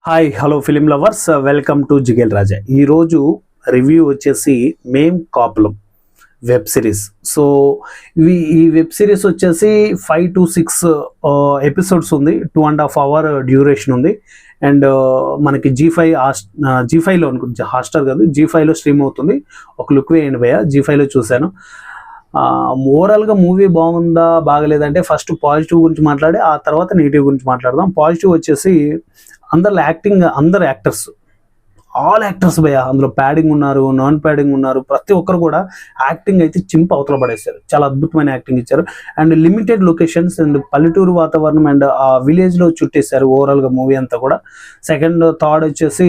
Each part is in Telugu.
Hi hello film lovers, welcome to Jigel Raja. ఈరోజు రివ్యూ వచ్చేసి మేం కాపులం వెబ్ సిరీస్. సో ఈ వెబ్ సిరీస్ వచ్చేసి 5 to 6 ఎపిసోడ్స్ ఉంది. 2.5 hour డ్యూరేషన్ ఉంది. అండ్ మనకి G5లో అనుకుంటా, హాట్‌స్టార్ కాదు, G5లో స్ట్రీమ్ అవుతుంది. ఒక లుక్ వేయండి భయ్య, G5లో చూశాను. ఓవరాల్గా మూవీ బాగుందా బాగలేదంటే ఫస్ట్ పాజిటివ్ గురించి మాట్లాడి ఆ తర్వాత నెగిటివ్ గురించి మాట్లాడదాం. పాజిటివ్ వచ్చేసి అందరు యాక్టర్స్, ఆల్ యాక్టర్స్ భయ్య, అందులో ప్యాడింగ్ ఉన్నారు, నాన్ ప్యాడింగ్ ఉన్నారు, ప్రతి ఒక్కరు కూడా యాక్టింగ్ అయితే చింప అవతల పడేశారు. చాలా అద్భుతమైన యాక్టింగ్ ఇచ్చారు. అండ్ లిమిటెడ్ లొకేషన్స్ అండ్ పల్లెటూరు వాతావరణం అండ్ ఆ విలేజ్లో చుట్టేశారు ఓవరాల్గా మూవీ అంతా కూడా. థర్డ్ వచ్చేసి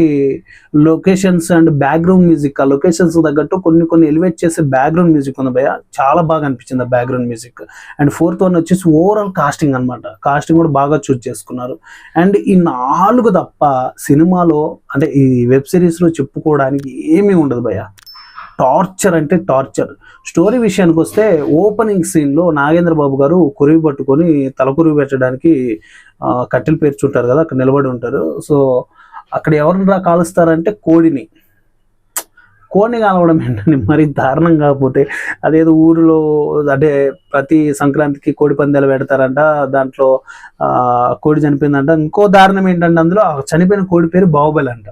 లొకేషన్స్ అండ్ బ్యాక్గ్రౌండ్ మ్యూజిక్. ఆ లొకేషన్స్ తగ్గట్టు కొన్ని ఎలివేట్ చేసే బ్యాక్గ్రౌండ్ మ్యూజిక్ ఉంది భయ్య, చాలా బాగా అనిపించింది ఆ background music. And fourth one వచ్చేసి ఓవరాల్ కాస్టింగ్ అనమాట. కాస్టింగ్ కూడా బాగా చూస్ చేసుకున్నారు. అండ్ ఈ 4 తప్ప సినిమాలో అంటే ఈ వెబ్ సిరీస్లో చెప్పుకోవడానికి ఏమీ ఉండదు భయ్య. టార్చర్ అంటే టార్చర్. స్టోరీ విషయానికి వస్తే ఓపెనింగ్ సీన్లో నాగేంద్ర బాబు గారు కురివి పట్టుకొని తలకురివి పెట్టడానికి కట్టెలు పేర్చుంటారు కదా, అక్కడ నిలబడి ఉంటారు. సో అక్కడ ఎవరిని కాలుస్తారంటే కోడిని కాలవడం ఏంటండి మరి దారుణం. కాకపోతే అదేదో ఊరిలో అంటే ప్రతి సంక్రాంతికి కోడి పందాలు పెడతారంట, దాంట్లో కోడి చనిపోయిందంట. ఇంకో దారుణం ఏంటంటే అందులో చనిపోయిన కోడి పేరు బాహుబలి అంట.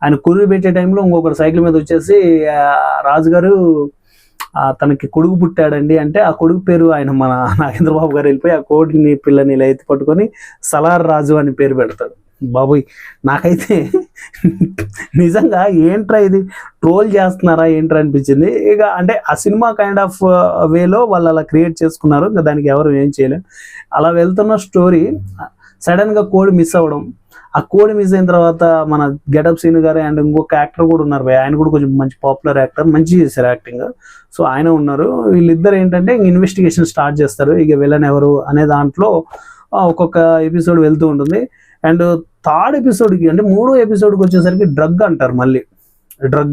ఆయన కుర్రి పెట్టే టైంలో ఇంకొకరు సైకిల్ మీద వచ్చేసి రాజుగారు తనకి కొడుకు పుట్టాడండి అంటే ఆ కొడుకు పేరు ఆయన మన నాగేంద్ర బాబు గారు వెళ్ళిపోయి ఆ కోడిని పిల్లని ఇలా ఎత్తి పట్టుకొని సలార్ రాజు అని పేరు పెడతాడు. బాబోయ్, నాకైతే నిజంగా ఏంట్రా ఇది, ట్రోల్ చేస్తున్నారా ఏంట్రా అనిపించింది. ఇక అంటే ఆ సినిమా కైండ్ ఆఫ్ వేలో వాళ్ళు అలా క్రియేట్ చేసుకున్నారు, ఇంకా దానికి ఎవరు ఏం చేయలేరు. అలా వెళ్తున్న స్టోరీ సడన్గా కోడి మిస్ అవ్వడం. ఆ కోడి మిస్ అయిన తర్వాత మన గెటప్ సీన్ గారు అండ్ ఇంకొక యాక్టర్ కూడా ఉన్నారు భయ, ఆయన కూడా కొంచెం మంచి పాపులర్ యాక్టర్, మంచి చేశారు యాక్టింగ్. సో ఆయన ఉన్నారు. వీళ్ళిద్దరు ఏంటంటే ఇన్వెస్టిగేషన్ స్టార్ట్ చేస్తారు. ఇక విలన్ ఎవరు అనే దాంట్లో ఒక్కొక్క ఎపిసోడ్ వెళ్తూ ఉంటుంది. అండ్ థర్డ్ ఎపిసోడ్కి అంటే 3వ ఎపిసోడ్కి వచ్చేసరికి డ్రగ్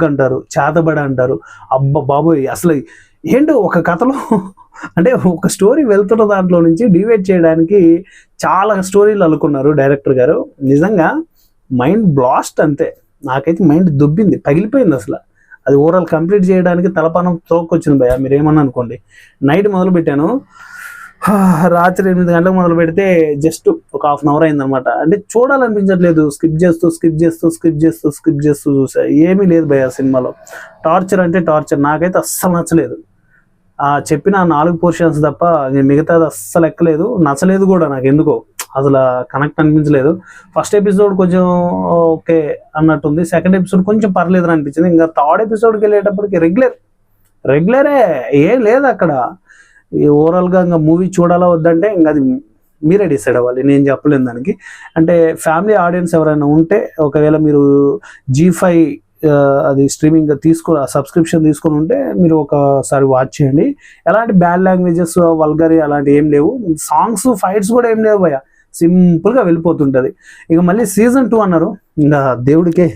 అంటారు, చేతబడి అంటారు. అబ్బా బాబోయ్, అసలు ఏంటో ఒక కథలో అంటే ఒక స్టోరీ వెళ్తున్న దాంట్లో నుంచి డివైడ్ చేయడానికి చాలా స్టోరీలు అనుకున్నారు డైరెక్టర్ గారు. నిజంగా మైండ్ బ్లాస్ట్ అంతే. నాకైతే మైండ్ దుబ్బింది, పగిలిపోయింది అసలు. అది ఓవరాల్ కంప్లీట్ చేయడానికి తలపానం తోకొచ్చింది భయ. మీరు ఏమన్నా అనుకోండి. నైట్ మొదలు పెట్టాను, రాత్రి 8 గంటలకు మొదలు పెడితే జస్ట్ ఒక ½ hour అయిందనమాట. అంటే చూడాలనిపించట్లేదు, స్కిప్ చేస్తూ చూసా. ఏమీ లేదు భయ సినిమాలో. టార్చర్ అంటే టార్చర్. నాకైతే అస్సలు నచ్చలేదు. చెప్పిన 4 portions తప్ప మిగతాది అస్సలు ఎక్కలేదు, నచ్చలేదు కూడా. నాకు ఎందుకో అసలు కనెక్ట్ అనిపించలేదు. ఫస్ట్ ఎపిసోడ్ కొంచెం ఓకే అన్నట్టుంది, సెకండ్ ఎపిసోడ్ కొంచెం పర్లేదు అని అనిపించింది. ఇంకా థర్డ్ ఎపిసోడ్కి వెళ్ళేటప్పటికి రెగ్యులరే ఏం లేదు అక్కడ. ఈ ఓవరాల్గా ఇంకా మూవీ చూడాలా వద్దంటే ఇంకా అది మీరే డిసైడ్ అవ్వాలి, నేను చెప్పలేను దానికి. అంటే ఫ్యామిలీ ఆడియన్స్ ఎవరైనా ఉంటే, ఒకవేళ మీరు G5 అది స్ట్రీమింగ్ సబ్స్క్రిప్షన్ తీసుకొని ఉంటే మీరు ఒకసారి వాచ్ చేయండి. ఎలాంటి బ్యాడ్ లాంగ్వేజెస్, వల్గరీ అలాంటి ఏం లేవు. సాంగ్స్, ఫైట్స్ కూడా ఏం లేవు భయ, సింపుల్గా వెళ్ళిపోతుంటుంది. ఇక మళ్ళీ సీజన్ 2 అన్నారు, ఇంకా దేవుడికే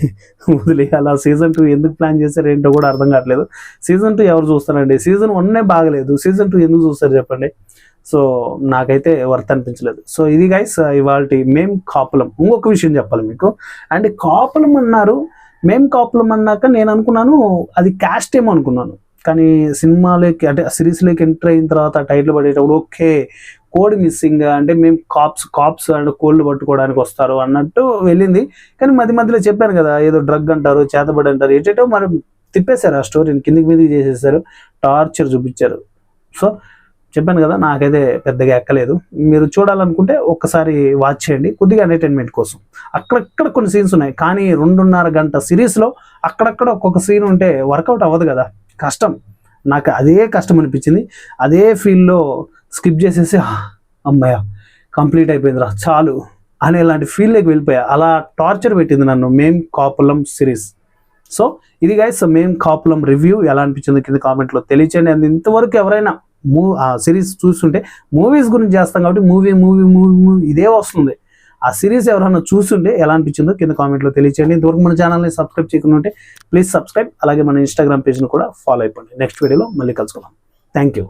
వదిలే. అలా సీజన్ 2 ఎందుకు ప్లాన్ చేశారు ఏంటో కూడా అర్థం కావట్లేదు. సీజన్ 2 ఎవరు చూస్తారండి? సీజన్ 1 బాగలేదు, సీజన్ 2 ఎందుకు చూస్తారు చెప్పండి? సో నాకైతే వర్త్ అనిపించలేదు. సో ఇది గైస్ ఇవాల్టి మేం కాపులం. ఇంకొక విషయం చెప్పాలి మీకు. అంటే కాపులం అన్నారు, మేం కాపులం అన్నాక నేను అనుకున్నాను అది క్యాస్ట్ ఏమో అనుకున్నాను. కానీ సినిమాలోకి అంటే సిరీస్లోకి ఎంటర్ అయిన తర్వాత టైటిల్ పడేటప్పుడు ఓకే కోడ్ మిస్సింగ్ అంటే మేము కాప్స్ అండ్ కోళ్ళు పట్టుకోవడానికి వస్తారు అన్నట్టు వెళ్ళింది. కానీ మధ్యలో చెప్పాను కదా, ఏదో డ్రగ్ అంటారు, చేతబడి అంటారు, ఏటేటో మరి తిప్పేశారు. ఆ స్టోరీని కిందికి మీదకి చేసేసారు, టార్చర్ చూపించారు. సో చెప్పాను కదా, నాకైతే పెద్దగా ఎక్కలేదు. మీరు చూడాలనుకుంటే ఒక్కసారి వాచ్ చేయండి, కొద్దిగా ఎంటర్టైన్మెంట్ కోసం. అక్కడక్కడ కొన్ని సీన్స్ ఉన్నాయి, కానీ 2.5 గంట సిరీస్లో అక్కడక్కడ ఒక్కొక్క సీన్ ఉంటే వర్కౌట్ అవ్వదు కదా, కష్టం. నాకు అదే కష్టం అనిపించింది. అదే ఫీల్లో స్కిప్ చేసేసి అమ్మాయ కంప్లీట్ అయిపోయిందిరా చాలు అనేలాంటి ఫీల్లోకి వెళ్ళిపోయా. అలా టార్చర్ పెట్టింది నన్ను మేం కాపులం సిరీస్. సో ఇది గైస్ మేం కాపులం రివ్యూ. ఎలా అనిపించింది కింద కామెంట్లో తెలియచేయండి. అండ్ ఇంతవరకు ఎవరైనా ఆ సిరీస్ చూస్తుంటే, మూవీస్ గురించి చేస్తాం కాబట్టి మూవీ ఇదే వస్తుంది. ఆ సిరీస్ ఎవరైనా చూస్తుంటే ఎలా అనిపించిందో కింద కామెంట్లో తెలియచేయండి. ఇంతవరకు మన ఛానల్ని సబ్స్క్రైబ్ చేయకుండా ఉంటే ప్లీజ్ సబ్స్క్రైబ్. అలాగే మన ఇన్స్టాగ్రామ్ పేజ్ని కూడా ఫాలో అయిపోండి. నెక్స్ట్ వీడియోలో మళ్ళీ కలుసుకుందాం. Thank you.